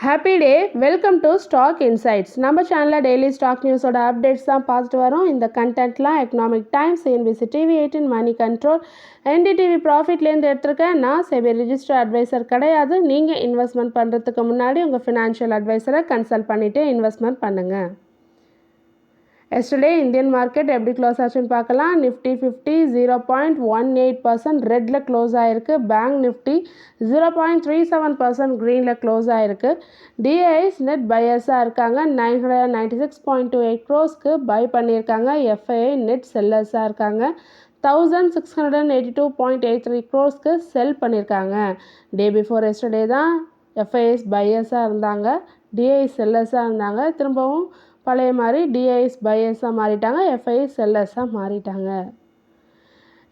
Happy day welcome to stock insights. நம்ம சேனலில் daily stock நியூஸோட updates தான் பார்த்துட்டு வரோம். இந்த கண்டென்ட்லாம் Economic Times, CNBC TV18, Money Control, NDTV ப்ராஃபிட்லேருந்து எடுத்திருக்கேன். நான் செபி ரிஜிஸ்டர் அட்வைசர் கிடையாது. நீங்கள் இன்வெஸ்ட்மெண்ட் பண்ணுறதுக்கு முன்னாடி உங்கள் ஃபினான்ஷியல் அட்வைசரை கன்சல்ட் பண்ணிவிட்டு இன்வெஸ்ட்மெண்ட் பண்ணுங்கள். எஸ்டர்டே இந்தியன் மார்க்கெட் எப்படி க்ளோஸ் ஆச்சுன்னு பார்க்கலாம். நிஃப்டி 50 0.18% ரெட்டில் க்ளோஸ் ஆகிருக்கு. பேங்க் நிஃப்டி 0.37% க்ரீனில் க்ளோஸ் ஆகிருக்கு. டிஐஸ் நெட் பையர்ஸாக இருக்காங்க. 996.28 க்ரோஸ்க்கு பை பண்ணியிருக்காங்க. எஃப்ஐஐ நெட் செல்லர்ஸாக இருக்காங்க. 1682.83 க்ரோஸ்க்கு செல் பண்ணியிருக்காங்க. டே பிஃபோர் எஸ்டர்டே தான் எஃப்ஐஎஸ் பையர்ஸாக இருந்தாங்க, டிஐஸ் செல்லர்ஸாக இருந்தாங்க. திரும்பவும் பழைய மாதிரி டிஐஎஸ் பையர்ஸாக மாறிட்டாங்க, எஃப்ஐஎஸ் செல்லர்ஸாக மாறிட்டாங்க.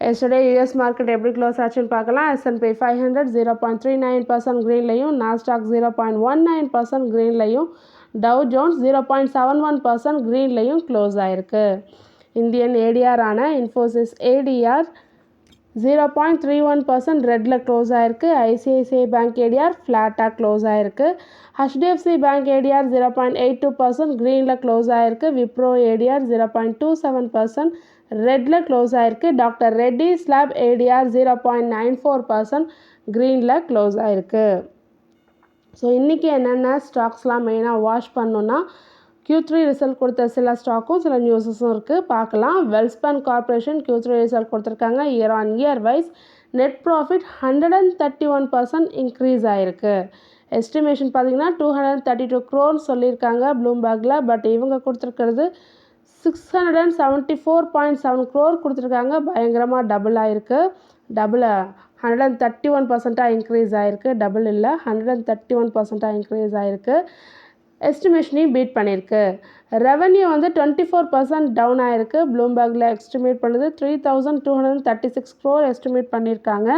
எஸ்டர்டே யூஎஸ் மார்க்கெட் எப்படி க்ளோஸ் ஆச்சுன்னு பார்க்கலாம். S&P 500 0.39% க்ரீன்லையும், நாஸ்டாக் 0.19% க்ரீன்லையும், டவ் ஜோன்ஸ் 0.71% க்ரீன்லையும் க்ளோஸ் ஆகிருக்கு. இந்தியன் ஏடிஆர் ஆன இன்ஃபோசிஸ் ஏடிஆர் 0.31% ரெட்டில் க்ளோஸ் ஆகிருக்கு. ஐசிஐசிஐ பேங்க் ஏடிஆர் ஃப்ளாட்டாக க்ளோஸ் ஆகிருக்கு. HDFC பேங்க் ஏடிஆர் 0.82% க்ரீனில் க்ளோஸ் ஆகிருக்கு. விப்ரோ ஏடிஆர் 0.27% ரெட்டில் க்ளோஸ் ஆகிருக்கு. டாக்டர் ரெட்டிஸ் லேப் ஏடிஆர் 0.94% க்ரீனில் க்ளோஸ் ஆகிருக்கு. ஸோ இன்றைக்கி என்னென்ன ஸ்டாக்ஸ்லாம் மெயினாக வாட்ச் பண்ணணுன்னா, Q3 ரிசல்ட் கொடுத்த சில ஸ்டாக்கும் சில நியூஸஸும் இருக்குது, பார்க்கலாம். வெல்ஸ்பன் கார்பரேஷன் Q3 ரிசல்ட் கொடுத்துருக்காங்க. Year on year wise net profit 131% increase ஆகிருக்கு. எஸ்டிமேஷன் பார்த்திங்கன்னா 232 crore சொல்லியிருக்காங்க ப்ளூம்பர்கில். பட் இவங்க கொடுத்துருக்கிறது 674.7 crore கொடுத்துருக்காங்க. பயங்கரமாக டபுள் ஆகிருக்கு. 131% இன்க்ரீஸ் ஆகிருக்கு. டபுள் இல்லை, 131% இன்க்ரீஸ் ஆகிருக்கு. எஸ்டிமேஷனையும் பீட் பண்ணியிருக்கு. ரெவன்யூ 24% டவுன் ஆகிருக்கு. ப்ளூம்பர்கில் எஸ்டிமேட் பண்ணுது 3236 crore எஸ்டிமேட் பண்ணியிருக்காங்க.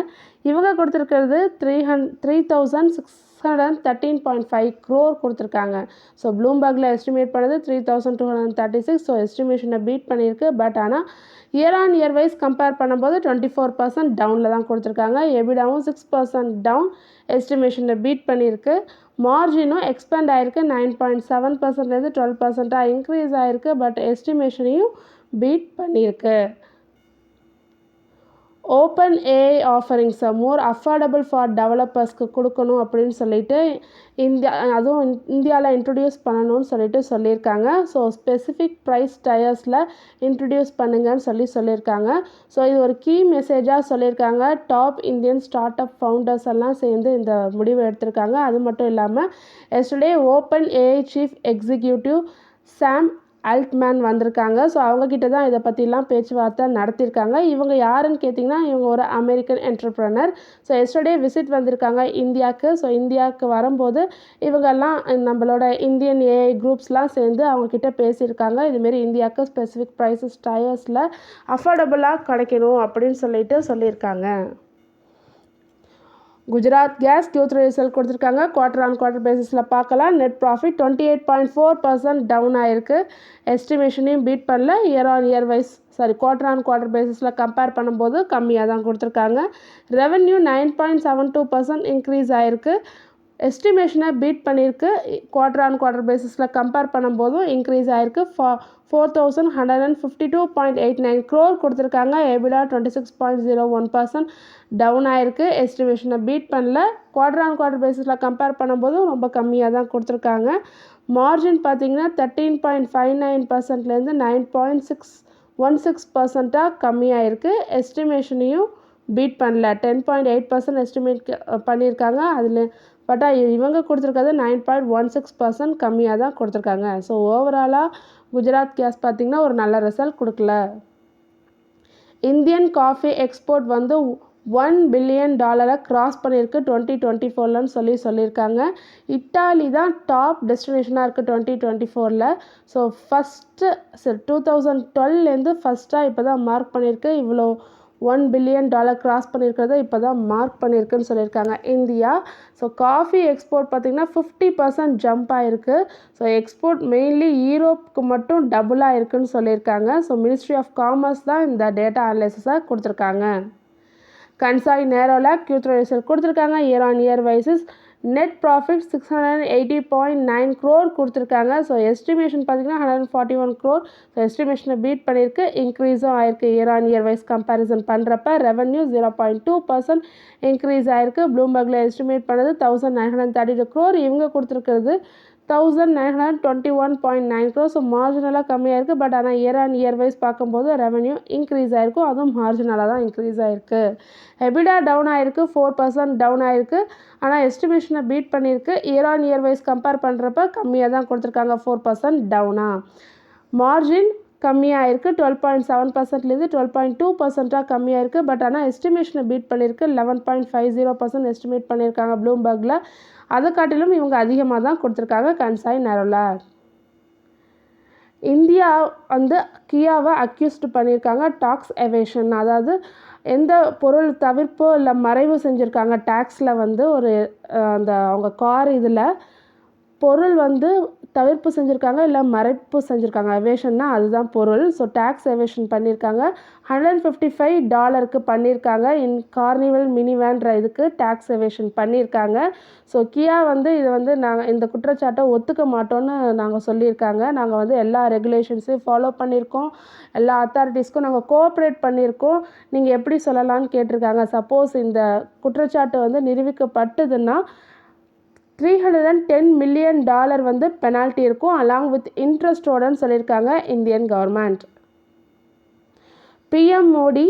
இவங்க கொடுத்துருக்கிறது 3613.5 crore கொடுத்துருக்காங்க. ஸோ ப்ளூம்பர்கில் எஸ்டிமேட் பண்ணுது 3236. ஸோ எஸ்டிமேஷனை பீட் பண்ணியிருக்கு. பட் ஆனால் year on year wise compare பண்ணும்போது 24% டவுனில் தான் கொடுத்துருக்காங்க. எபிடாவும் 6% டவுன், எஸ்டிமேஷனை பீட் பண்ணியிருக்கு. மார்ஜினும் எக்ஸ்பேண்ட் ஆகிருக்கு. 9.7%லேருந்து 12% இன்க்ரீஸ் ஆகிருக்கு. பட் எஸ்டிமேஷனையும் பீட் பண்ணியிருக்கு. ஓப்பன் ஏஐ ஆஃபரிங்ஸை மோர் அஃபோர்டபுள் ஃபார் டெவலப்பர்ஸ்க்கு கொடுக்கணும் அப்படின்னு சொல்லிட்டு அதுவும் இந்தியாவில் இன்ட்ரடியூஸ் பண்ணணும்னு சொல்லியிருக்காங்க. ஸோ ஸ்பெசிஃபிக் ப்ரைஸ் டயர்ஸில் இன்ட்ரடியூஸ் பண்ணுங்கன்னு சொல்லியிருக்காங்க. ஸோ இது ஒரு கீ மெசேஜாக சொல்லியிருக்காங்க. Top Indian start up founders எல்லாம் சேர்ந்து இந்த முடிவை எடுத்திருக்காங்க. அது மட்டும் இல்லாமல் yesterday open AI chief executive Sam Altman வந்திருக்காங்க. ஸோ அவங்கக்கிட்ட தான் இதை பற்றிலாம் பேச்சுவார்த்தை நடத்தியிருக்காங்க. இவங்க யாருன்னு கேட்டிங்கன்னா, இவங்க ஒரு American entrepreneur. So yesterday visit வந்திருக்காங்க இந்தியாவுக்கு. ஸோ இந்தியாவுக்கு வரும்போது இவங்கெல்லாம் நம்மளோட இந்தியன் ஏஐ குரூப்ஸ்லாம் சேர்ந்து அவங்கக்கிட்ட பேசியிருக்காங்க. இதுமாரி இந்தியாவுக்கு ஸ்பெசிஃபிக் ப்ரைஸஸ் டயர்ஸில் அஃபோர்டபுளாக கிடைக்கணும் அப்படின்னு சொல்லியிருக்காங்க. குஜராத் கேஸ் Q3 ரிசல்ட் கொடுத்துருக்காங்க. குவார்டர் ஆன் குவார்டர் பேசிஸில் பார்க்கலாம். நெட் ப்ராஃபிட் 28.4% டவுன் ஆகிருக்கு. எஸ்டிமேஷனையும் பீட் பண்ணல. Year on year wise quarter on quarter பேசிஸில் கம்பேர் பண்ணும்போது கம்மியாக தான் கொடுத்துருக்காங்க. ரெவன்யூ 9.72% இன்க்ரீஸ் ஆகிருக்கு. எஸ்டிமேஷனை பீட் பண்ணியிருக்கு. குவார்டர் ஆன் குவார்டர் பேசிஸில் கம்பேர் பண்ணும்போதும் இன்க்ரீஸ் ஆகிருக்கு. 4152.89 crore கொடுத்துருக்காங்க. எபிடா 26.01% டவுன் ஆகிருக்கு. எஸ்டிமேஷனை பீட் பண்ணல. குவார்டர் ஆன் குவார்டர் பேசிஸில் கம்பேர் பண்ணும்போதும் ரொம்ப கம்மியாக தான் கொடுத்துருக்காங்க. மார்ஜின் பார்த்திங்கன்னா 13.59%லேருந்து 9.16% கம்மியாக இருக்குது. எஸ்டிமேஷனையும் பீட் பண்ணல. 10.8% எஸ்டிமேட் பண்ணியிருக்காங்க. அதில் பட் இவங்க கொடுத்துருக்கிறது 9.16% கம்மியாக தான் கொடுத்துருக்காங்க. ஸோ ஓவராலாக குஜராத் கேஸ் பார்த்திங்கன்னா ஒரு நல்ல ரிசல்ட் கொடுக்கல. Indian coffee export $1 billion cross பண்ணியிருக்கு 2024லன்னு சொல்லியிருக்காங்க. இட்டாலி தான் டாப் டெஸ்டினேஷனாக இருக்குது 2024ல். ஸோ ஃபஸ்ட்டு 2012லேருந்து ஃபஸ்ட்டாக இப்போ தான் மார்க் பண்ணியிருக்கு. இவ்வளோ $1 billion கிராஸ் பண்ணியிருக்கிறத இப்போ தான் மார்க் பண்ணியிருக்குன்னு சொல்லியிருக்காங்க இந்தியா. ஸோ காஃபி எக்ஸ்போர்ட் பார்த்திங்கன்னா 50% ஜம்ப் ஆகிருக்கு. ஸோ எக்ஸ்போர்ட் மெயின்லி யூரோப்புக்கு மட்டும் டபுளாக இருக்குன்னு சொல்லியிருக்காங்க. ஸோ மினிஸ்ட்ரி ஆஃப் காமர்ஸ் தான் இந்த டேட்டா அனலைசிஸை கொடுத்துருக்காங்க. கன்சாய் நேரோவில் Q3 ரிசல்ட் கொடுத்துருக்காங்க. Year on year versus net profit 680.9 crore கொடுத்துருக்காங்க. ஸோ எஸ்டிமேஷன் பார்த்தீங்கன்னா 141 crore. ஸோ எஸ்டிமேஷனை பீட் பண்ணியிருக்கு. இன்க்ரீஸும் ஆயிருக்கு year on year wise comparison பண்ணுறப்ப. ரெவன்யூ 0.2% இன்க்ரீஸ் ஆயிருக்கு. ப்ளூம்பர்கில் எஸ்டிமேட் பண்ணது 1932 crore. இவங்க கொடுத்துருக்கிறது 1921.9 crore. ஸோ மார்ஜினலாக கம்மியாக இருக்குது. பட் ஆனால் இயர் ஆன் இயர் வைஸ் பார்க்கும்போது ரெவன்யூ இன்க்ரீஸ் ஆகிருக்கும். அதுவும் மார்ஜினலாக தான் இன்க்ரீஸ் ஆகிருக்கு. எபிடா டவுன் ஆகிருக்கு, 4% டவுன் ஆகிருக்கு. ஆனால் எஸ்டிமேஷனை பீட் பண்ணியிருக்கு. Year on year wise compare பண்ணுறப்ப கம்மியாக தான் கொடுத்துருக்காங்க, 4% டவுனா. மார்ஜின் கம்மியாக இருக்குது, 12.7%லேருந்து 12.2%ஆக கம்மியாக இருக்குது. பட் ஆனால் எஸ்டிமேஷனை பீட் பண்ணியிருக்கு. 11.50% எஸ்டிமேட் பண்ணியிருக்காங்க ப்ளூம்பர்கில். அதை காட்டிலும் இவங்க அதிகமாக தான் கொடுத்துருக்காங்க கன்சாய் நரோலா. இந்தியா வந்து கியாவை அக்யூஸ்டு பண்ணியிருக்காங்க டாக்ஸ் எவேஷன். அதாவது எந்த பொருள் தவிர்ப்போ இல்லை மறைவு செஞ்சுருக்காங்க டேக்ஸில் வந்து ஒரு அந்த அவங்க கார் இதில் பொருள் வந்து தவிர்ப்பு செஞ்சுருக்காங்க இல்லை மறைப்பு செஞ்சுருக்காங்க. எவேஷன்னா அதுதான் பொருள். ஸோ டேக்ஸ் எவேஷன் பண்ணியிருக்காங்க. $155 பண்ணியிருக்காங்க. கார்னிவல் மினிவேன்ற இதுக்கு டேக்ஸ் எவேஷன் பண்ணியிருக்காங்க. ஸோ கியா வந்து இது வந்து நாங்கள் இந்த குற்றச்சாட்டை ஒத்துக்க மாட்டோன்னு நாங்கள் சொல்லியிருக்காங்க. நாங்கள் வந்து எல்லா ரெகுலேஷன்ஸையும் ஃபாலோ பண்ணியிருக்கோம். எல்லா அத்தாரிட்டிஸ்க்கும் நாங்கள் கோஆப்ரேட் பண்ணியிருக்கோம். நீங்கள் எப்படி சொல்லலான்னு கேட்டிருக்காங்க. சப்போஸ் இந்த குற்றச்சாட்டு வந்து நிரூபிக்கப்பட்டதுன்னா $310 million வந்து பெனால்ட்டி இருக்கும், அலாங் வித் இன்ட்ரெஸ்டோடன்னு சொல்லியிருக்காங்க Indian government. PM Modi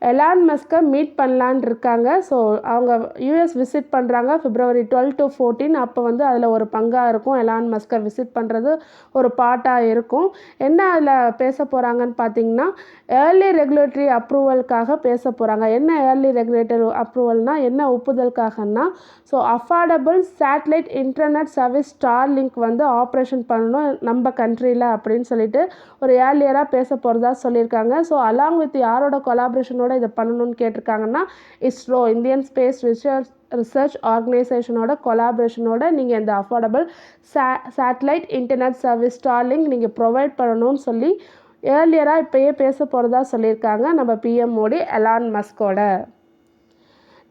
Elon மஸ்கை மீட் பண்ணலான் இருக்காங்க. ஸோ அவங்க யூஎஸ் விசிட் பண்ணுறாங்க February 12 to 14. அப்போ வந்து அதில் ஒரு பங்காக இருக்கும். எலான் மஸ்கை விசிட் பண்ணுறது ஒரு பார்ட்டாக இருக்கும். என்ன அதில் பேச போகிறாங்கன்னு பார்த்தீங்கன்னா ஏர்லி ரெகுலேட்டரி அப்ரூவலுக்காக பேச போகிறாங்க. என்ன ஏர்லி ரெகுலேட்டரி அப்ரூவல்னால் என்ன ஒப்புதலுக்காகன்னா, so affordable satellite internet service Starlink வந்து ஆப்ரேஷன் பண்ணணும் நம்ம கண்ட்ரியில் அப்படின்னு சொல்லிட்டு ஒரு ஏர்லியராக பேச போகிறதா சொல்லியிருக்காங்க. ஸோ அலாங் வித் யாரோட கொலாபரேஷனோட இதை பண்ணணும்னு கேட்டிருக்காங்கன்னா இஸ்ரோ, இந்தியன் ஸ்பேஸ் ரிசர்ச் ஆர்கனைசேஷனோட கொலாபரேஷனோட நீங்கள் இந்த affordable satellite internet service Starlink நீங்கள் ப்ரொவைட் பண்ணணும்னு சொல்லி ஏர்லியராக இப்போயே பேச போகிறதா சொல்லியிருக்காங்க நம்ம பிஎம் மோடி எலான் மஸ்கோட.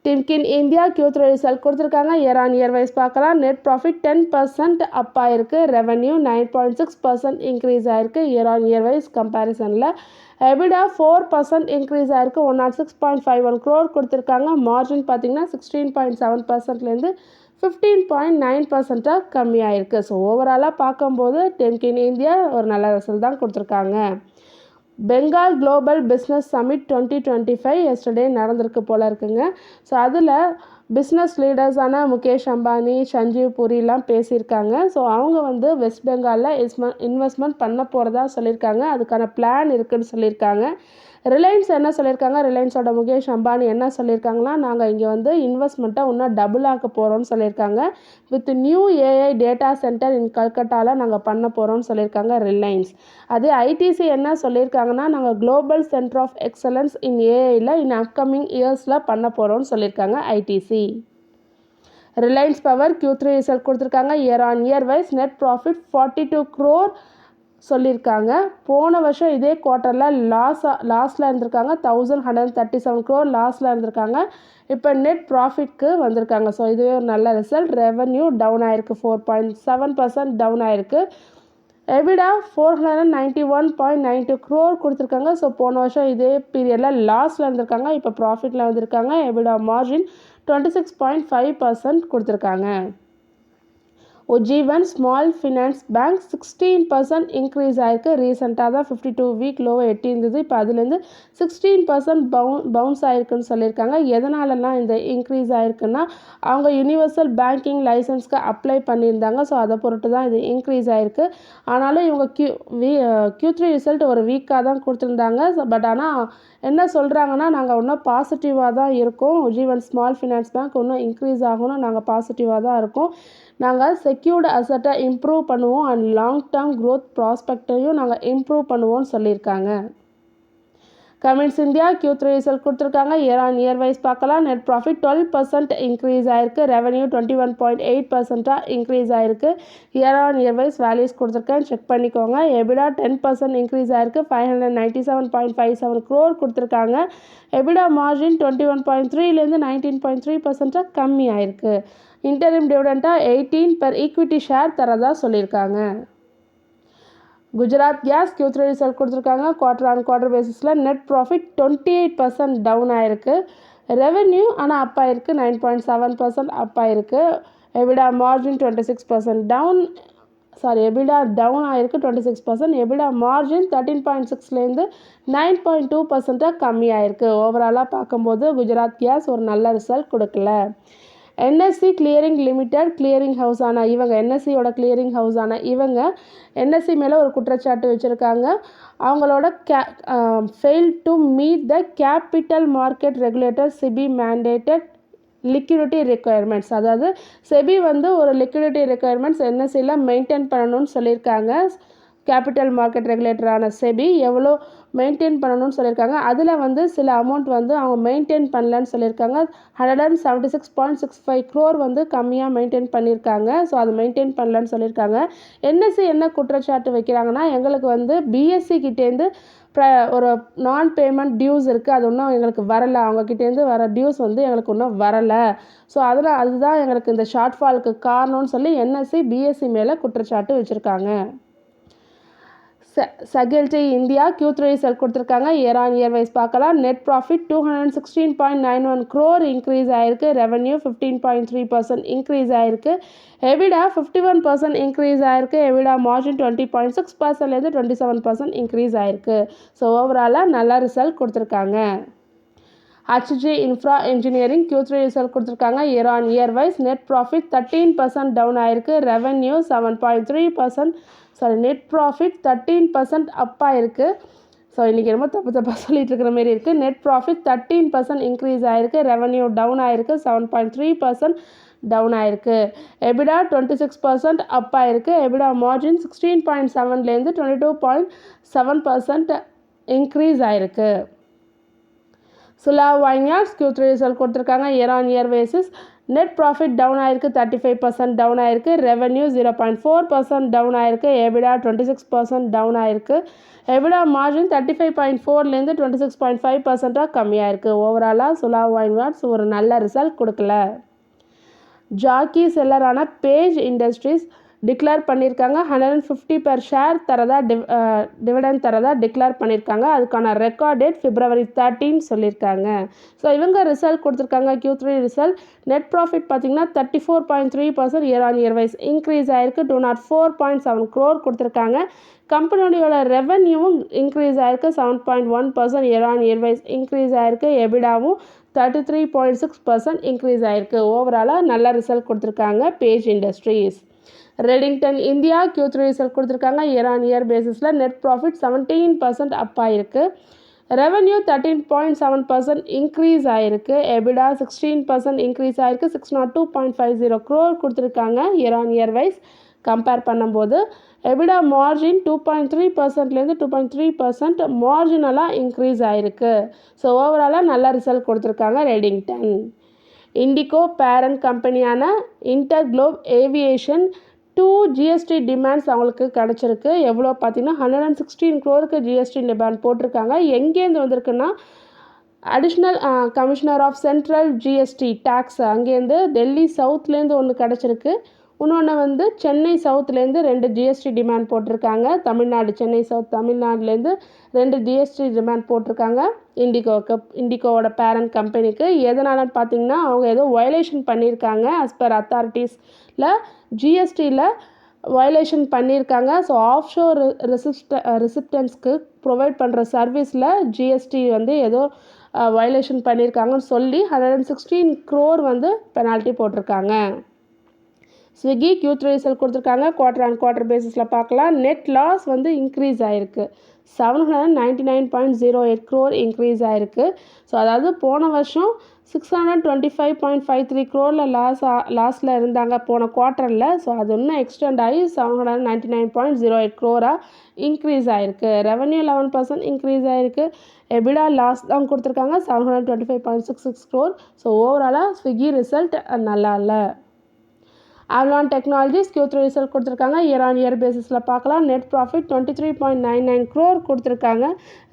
டிம்கின் இந்தியா Q3 ரிசல்ட் கொடுத்துருக்காங்க. இயர் ஆன் இயர் வைஸ் பார்க்கலாம். நெட் ப்ராஃபிட் 10% அப் ஆயிருக்கு. ரெவன்யூ 9.6% இன்க்ரீஸ் ஆயிருக்கு இயர் ஆன் இயர் வைஸ் கம்பேரிசனில். எபிடா 4% இன்க்ரீஸ் ஆயிருக்கு, 106.51 crore கொடுத்துருக்காங்க. மார்ஜின் பார்த்தீங்கன்னா 16.7%லேருந்து 15.9%ஆக கம்மியாயிருக்கு. ஸோ ஓவராலாக பார்க்கும்போது டிம்கின் இந்தியா ஒரு நல்ல ரிசல்ட் தான் கொடுத்துருக்காங்க. Bengal global business summit 2025 yesterday நடந்திருக்கு போல இருக்குங்க. ஸோ அதில் பிஸ்னஸ் லீடர்ஸான முகேஷ் அம்பானி, சஞ்சீவ் புரிலாம் பேசியிருக்காங்க. ஸோ அவங்க வந்து வெஸ்ட் பெங்காலில் இன்வெஸ்ட்மெண்ட் பண்ண போகிறதா சொல்லியிருக்காங்க. அதுக்கான பிளான் இருக்குதுன்னு சொல்லியிருக்காங்க. ரிலையன்ஸ் என்ன சொல்லியிருக்காங்க, ரிலையன்ஸோட முகேஷ் அம்பானி என்ன சொல்லியிருக்காங்கன்னா, நாங்கள் இங்கே வந்து இன்வெஸ்ட்மெண்ட்டை இன்னும் டபுள் ஆக்க போகிறோம்னு சொல்லியிருக்காங்க. With new AI data centre in கல்கட்டாவில் நாங்கள் பண்ண போகிறோம்னு சொல்லியிருக்காங்க ரிலையன்ஸ். அதே ஐடிசி என்ன சொல்லியிருக்காங்கன்னா, நாங்கள் global centre of excellence in ஏஐயில் இன் அப்கமிங் இயர்ஸில் பண்ண போகிறோம்னு சொல்லியிருக்காங்க ITC. Reliance Power Q3 result கொடுத்துருக்காங்க. Year on year wise net profit 42 crore சொல்லியிருக்காங்க. போன வருஷம் இதே குவார்ட்டரில் லாஸில் இருந்திருக்காங்க. 1137 crore லாஸில் இருந்திருக்காங்க. இப்போ நெட் ப்ராஃபிட்க்கு வந்திருக்காங்க. ஸோ இதுவே ஒரு நல்ல ரிசல்ட். ரெவன்யூ டவுன் ஆயிருக்கு, 4.7% டவுன் ஆயிருக்கு. எபிடா 491.92 crore கொடுத்துருக்காங்க. ஸோ போன வருஷம் இதே பீரியடில் லாஸில் இருந்திருக்காங்க. இப்போ ப்ராஃபிட்டில் வந்திருக்காங்க. எபிடா மார்ஜின் 26.5% கொடுத்துருக்காங்க. Ujjivan small finance bank 16% increase ஆயிருக்கு. ரீசெண்டாக தான் 52 வீக் லோவை எட்டியிருந்தது. இப்போ அதுலேருந்து 16% பவுன்ஸ் ஆயிருக்குன்னு சொல்லியிருக்காங்க. எதனாலலாம் இந்த இன்க்ரீஸ் ஆயிருக்குன்னா, அவங்க யூனிவர்சல் பேங்கிங் லைசன்ஸ்க்கு அப்ளை பண்ணியிருந்தாங்க. ஸோ அதை பொறுத்து தான் இது இன்க்ரீஸ் ஆயிருக்கு. ஆனாலும் இவங்க Q3 ரிசல்ட் ஒரு வீக்காக தான் கொடுத்துருந்தாங்க. பட் ஆனால் என்ன சொல்கிறாங்கன்னா, நாங்கள் இன்னும் பாசிட்டிவாக தான் இருக்கோம். உஜ்ஜீவன் ஸ்மால் ஃபினான்ஸ் பேங்க் இன்னும் இன்க்ரீஸ் ஆகணும், நாங்கள் பாசிட்டிவாக தான் இருக்கோம். நாங்கள் செக்யூர்டு அசட்டை இம்ப்ரூவ் பண்ணுவோம் அண்ட் லாங் டேர்ம் க்ரோத் ப்ராஸ்பெக்டையும் நாங்கள் இம்ப்ரூவ் பண்ணுவோம்னு சொல்லியிருக்காங்க. கமின்ஸ் இந்தியா Q3 ரிசல்ட் கொடுத்துருக்காங்க. இயர் ஆன் இயர் வைஸ் பார்க்கலாம். நெட் ப்ராஃபிட் 12% இன்க்ரீஸ் ஆயிருக்கு. ரெவன்யூ 21.8% இன்க்ரீஸ் ஆயிருக்கு. Year on year wise values கொடுத்துருக்கேன், செக் பண்ணிக்கோங்க. எபிடா 10% இன்க்ரீஸ் ஆயிருக்கு. 597.57 crore கொடுத்துருக்காங்க. எபிடா மார்ஜின் 21.3லேருந்து 19.3% கம்மி ஆயிருக்கு. இன்டரிம் டிவிடெண்ட்டாக 18 per ஈக்விட்டி ஷேர் தரதா சொல்லியிருக்காங்க. குஜராத் கேஸ் Q3 ரிசல்ட் கொடுத்துருக்காங்க. குவார்டர் பேசிஸில் நெட் ப்ராஃபிட் 28% டவுன் ஆயிருக்கு. ரெவென்யூ ஆனால் அப் ஆயிருக்கு, 9.7% அப் ஆயிருக்கு. EBITDA margin 26% down EBITDA down ஆயிருக்கு 26%. எபிடா மார்ஜின் 13.6லேருந்து 9.2% கம்மி ஆயிருக்கு. ஓவராலாக பார்க்கும்போது குஜராத் கேஸ் ஒரு நல்ல ரிசல்ட் கொடுக்கல. என்எஸ்சி கிளியரிங் லிமிடெட் கிளியரிங் ஹவுஸான இவங்க என்எஸ்சியோட கிளியரிங் ஹவுஸான இவங்க என்எஸ்சி மேலே ஒரு குற்றச்சாட்டு வச்சுருக்காங்க. அவங்களோட fail to meet the capital market regulator SEBI mandated liquidity requirements. அதாவது செபி வந்து ஒரு லிக்விடிட்டி ரெக்குயர்மெண்ட்ஸ் என்எஸ்சியில் மெயின்டைன் பண்ணணும்னு சொல்லியிருக்காங்க. கேபிட்டல் மார்க்கெட் ரெகுலேட்டரான செபி எவ்வளோ மெயின்டைன் பண்ணணும்னு சொல்லியிருக்காங்க. அதில் வந்து சில அமௌண்ட் வந்து அவங்க மெயின்டைன் பண்ணலன்னு சொல்லியிருக்காங்க. 176.65 crore வந்து கம்மியாக மெயின்டைன் பண்ணியிருக்காங்க. ஸோ அது மெயின்டைன் பண்ணலன்னு சொல்லியிருக்காங்க. என்எஸ்சி என்ன குற்றச்சாட்டு வைக்கிறாங்கன்னா, எங்களுக்கு வந்து பிஎஸ்சி கிட்டேருந்து ஒரு நான் பேமெண்ட் டியூஸ் இருக்குது, அது இன்னும் எங்களுக்கு வரலை, அவங்கக்கிட்டேருந்து வர டியூஸ் வந்து எங்களுக்கு இன்னும் வரலை. ஸோ அதுதான் எங்களுக்கு இந்த ஷார்ட்ஃபாலுக்கு காரணம்னு சொல்லி என்எஸ்சி பிஎஸ்சி மேலே குற்றச்சாட்டு வச்சுருக்காங்க. சகெல்டி இந்தியா Q3 ரிசல்ட் கொடுத்துருக்காங்க. இயர் ஆன் இயர் வைஸ் பார்க்கலாம். நெட் ப்ராஃபிட் 216.91 crore இன்க்ரீஸ் ஆயிருக்கு. ரெவன்யூ 15.3% இன்க்ரீஸ் ஆயிருக்கு. எபிடா 51% இன்க்ரீஸ் ஆயிருக்கு. எபிடா மார்ஜின் 20.6%லேருந்து 27% இன்க்ரீஸ் ஆயிருக்கு. ஸோ ஓவராலாக நல்ல ரிசல்ட் கொடுத்துருக்காங்க. HG infra engineering Q3 result கொடுத்துருக்காங்க. Year on year wise net profit 13% down ஆயிருக்கு. ரெவன்யூ 7.3% நெட் ப்ராஃபிட் 13% அப் ஆயிருக்கு. ஸோ இன்றைக்கி ரொம்ப தப்பாக சொல்லிட்டு இருக்கிற மாரி இருக்குது. நெட் ப்ராஃபிட் 13% இன்க்ரீஸ் ஆயிருக்கு. ரெவன்யூ டவுன் ஆயிருக்கு, 7.3% டவுன் ஆயிருக்கு. எபிடா 26% அப் ஆயிருக்கு. எபிடா மார்ஜின் 16.7லேருந்து 22.7% இன்க்ரீஸ் ஆயிருக்கு. சுலா வைன்யார்ட்ஸ் Q3 ரிசல்ட் கொடுத்துருக்காங்க. Year on year basis net profit down ஆயிருக்கு, 35% டவுன் ஆயிருக்கு. ரெவன்யூ 0.4% டவுன் ஆயிருக்கு. எபிடா 26% டவுன் ஆயிருக்கு. எபிடா மார்ஜின் 35.4லேருந்து 26.5% கம்மியாயிருக்கு. ஓவராலாக சுலா வைன்யார்ட்ஸ் ஒரு நல்ல ரிசல்ட் கொடுக்கல. ஜாக்கி செல்லரான பேஜ் இண்டஸ்ட்ரீஸ் டிக்ளேர் பண்ணியிருக்காங்க. 150 per ஷேர் தரதா டிவிடெண்ட் தரதா டிக்ளேர் பண்ணியிருக்காங்க. அதுக்கான ரெக்கார்ட் டேட் February 13 சொல்லியிருக்காங்க. ஸோ இவங்க ரிசல்ட் கொடுத்துருக்காங்க. Q3 ரிசல்ட் நெட் ப்ராஃபிட் பார்த்திங்கன்னா 34.3% year on year wise increase ஆயிருக்கு. 204.7 crore கொடுத்துருக்காங்க. கம்பெனியோட ரெவன்யூவும் இன்க்ரீஸ் ஆயிருக்கு. 7.1% year on year wise increase ஆயிருக்கு. எபிடாவும் 33.6% இன்க்ரீஸ் ஆயிருக்கு. ஓவராலாக நல்ல ரிசல்ட் கொடுத்துருக்காங்க Page Industries. Redington India Q3 result கொடுத்துருக்காங்க. இயர் ஆன் இயர் பேசிஸில் நெட் ப்ராஃபிட் 17% அப் ஆயிருக்கு. ரெவன்யூ 13.7% இன்க்ரீஸ் ஆயிருக்கு. எபிடா 16% இன்க்ரீஸ் ஆயிருக்கு. 602.50 crore கொடுத்துருக்காங்க. Year on year wise compare பண்ணும்போது எபிடா மார்ஜின் 2.3%லேருந்து 2.3% மார்ஜினலாக இன்க்ரீஸ் ஆயிருக்கு. ஸோ ஓவராலாக நல்ல ரிசல்ட் கொடுத்துருக்காங்க ரெடிங்டன். இண்டிகோ பேரண்ட் கம்பெனியான Inter Globe Aviation 2 GST demands அவங்களுக்கு கிடச்சிருக்கு. எவ்வளோ பார்த்தீங்கன்னா 116 crore GST டிமாண்ட் போட்டிருக்காங்க. எங்கேருந்து வந்திருக்குன்னா additional commissioner of central GST tax அங்கேருந்து டெல்லி சவுத்லேருந்து ஒன்று கிடச்சிருக்கு. இன்னொன்று வந்து சென்னை சவுத்துலேருந்து 2 GST டிமாண்ட் போட்டிருக்காங்க. சென்னை சவுத் தமிழ்நாடுலேருந்து 2 GST டிமாண்ட் போட்டிருக்காங்க இண்டிகோவோட பேரண்ட் கம்பெனிக்கு. எதனாலன்னு பார்த்தீங்கன்னா அவங்க ஏதோ வயலேஷன் பண்ணியிருக்காங்க. as per அத்தாரிட்டிஸில் ஜிஎஸ்டியில் வயலேஷன் பண்ணியிருக்காங்க. ஸோ ஆஃப்ஷோர் ரிசிப்டன்ஸ்க்கு ப்ரொவைட் பண்ணுற சர்வீஸில் ஜிஎஸ்டி வந்து ஏதோ வயலேஷன் பண்ணியிருக்காங்கன்னு சொல்லி 116 crore வந்து பெனால்ட்டி போட்டிருக்காங்க. ஸ்விக்கி Q3 ரிசல்ட் கொடுத்துருக்காங்க. குவார்டர் ஆன் குவார்டர் பேசிஸில் பார்க்கலாம். நெட் லாஸ் வந்து இன்க்ரீஸ் ஆகிருக்கு. 799.08 crore இன்க்ரீஸ் ஆகிருக்கு. ஸோ அதாவது போன வருஷம் 625.53 crore லாஸில் இருந்தாங்க போன குவார்ட்டரில். ஸோ அது இன்னும் எக்ஸ்டெண்ட் ஆகி 799.08 crore இன்க்ரீஸ் ஆகிருக்கு. ரெவன்யூ 11% இன்க்ரீஸ் ஆகிருக்கு. எபிடா லாஸ் தான் கொடுத்துருக்காங்க 725.66 crore. ஸோ ஓவராலாக ஸ்விக்கி ரிசல்ட் நல்லா இல்லை. Avalon Technologies Q3 ரிசல்ட் கொடுத்துருக்காங்க. இயர் ஆன் இயர் பேசிஸில் பார்க்கலாம். நெட் ப்ராஃபிட் 23.99 crore கொடுத்துருக்காங்க.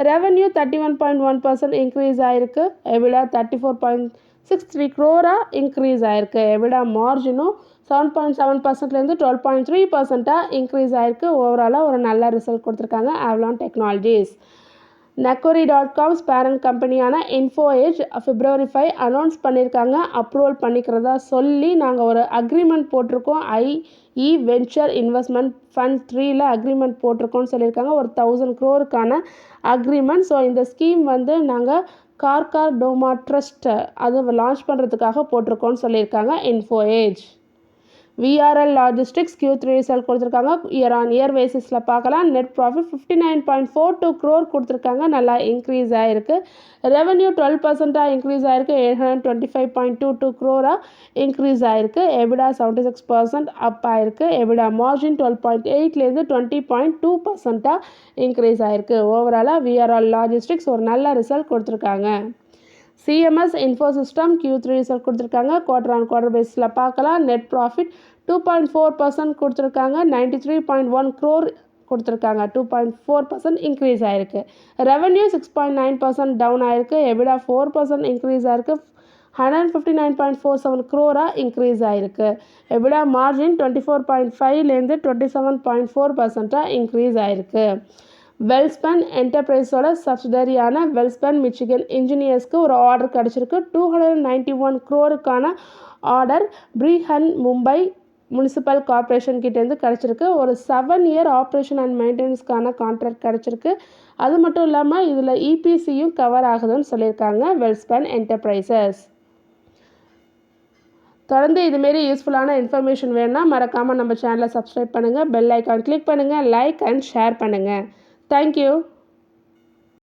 ரெவன்யூ 31.1% இன்க்ரீஸ் ஆகிருக்கு. எபிடா 63 crore இன்க்ரீஸ் ஆயிருக்கு. எபிடா மார்ஜினும் 7.7%லேருந்து 12.3% இன்க்ரீஸ் ஆயிருக்கு. ஓவராலாக ஒரு நல்ல ரிசல்ட் கொடுத்துருக்காங்க ஆவ்லான் டெக்னாலஜிஸ். Naukri.com's பேரண்ட் கம்பெனியான இன்ஃபோஏஜ் February 5 அனௌன்ஸ் பண்ணியிருக்காங்க. அப்ரூவல் பண்ணிக்கிறதா சொல்லி நாங்கள் ஒரு அக்ரிமெண்ட் போட்டிருக்கோம். ஐஇ வென்ச்சர் இன்வெஸ்ட்மெண்ட் ஃபண்ட் 3ல அக்ரிமெண்ட் போட்டிருக்கோம்னு சொல்லியிருக்காங்க. ஒரு 1000 crore அக்ரிமெண்ட். ஸோ இந்த ஸ்கீம் வந்து நாங்கள் கார்கார் டோமா ட்ரஸ்ட் அது லான்ச் பண்ணுறதுக்காக போட்டிருக்கோம்னு சொல்லியிருக்காங்க Info Edge. VRL logistics Q3 result கொடுத்துருக்காங்க. இயர் ஆன் இயர் பேசிஸில் பார்க்கலாம். நெட் ப்ராஃபிட் 59.42 crore கொடுத்துருக்காங்க. நல்லா இன்க்ரீஸ் ஆகிருக்கு. ரெவன்யூ 12% இன்க்ரீஸ் ஆகிருக்கு. 825.22 crore இன்க்ரீஸ் ஆகிருக்கு. எபிடா 76% அப் ஆகிருக்கு. எபிடா மார்ஜின் 12.8லேருந்து 20.2% இன்க்ரீஸ் ஆகிருக்கு. ஓவராலாக VRL லாஜிஸ்டிக்ஸ் ஒரு நல்ல ரிசல்ட் கொடுத்துருக்காங்க. CMS இன்ஃபோசிஸ்டம் Q3 ரிசல்ட் கொடுத்துருக்காங்க. குவார்டர் ஆன் குவார்டர் பேஸில் பார்க்கலாம். நெட் ப்ராஃபிட் 2.4% கொடுத்துருக்காங்க. 93.1 crore கொடுத்துருக்காங்க. 2.4% இன்க்ரீஸ் ஆகிருக்கு. ரெவன்யூ 6.9% டவுன் ஆகிருக்கு. எபிடா 4% இன்க்ரீஸ் ஆகிருக்கு. 159.47 crore இன்க்ரீஸ் ஆகிருக்கு. எபிடா மார்ஜின் 24.5லேருந்து 27.4% இன்க்ரீஸ் ஆகிருக்கு. வெல்ஸ்பன் என்டர்பிரைஸோட சப்சிடரியான வெல்ஸ்பன் மிச்சிகன் இன்ஜினியர்ஸ்க்கு ஒரு ஆர்டர் கிடச்சிருக்கு. 291 crore order Brihan Mumbai municipal corporation கிட்டேருந்து கிடச்சிருக்கு. ஒரு 7 year ஆப்ரேஷன் அண்ட் மெயின்டெனன்ஸ்க்கான கான்ட்ராக்ட் கிடச்சிருக்கு. அது மட்டும் இல்லாமல் இதில் இபிசியும் கவர் ஆகுதுன்னு சொல்லியிருக்காங்க வெல்ஸ்பன் என்டர்பிரைசஸ். தொடர்ந்து இதுமாரி யூஸ்ஃபுல்லான இன்ஃபர்மேஷன் வேணும்னா மறக்காமல் நம்ம சேனலை சப்ஸ்கிரைப் பண்ணுங்கள். பெல் ஐக்கான் கிளிக் பண்ணுங்கள். லைக் அண்ட் ஷேர் பண்ணுங்கள். Thank you.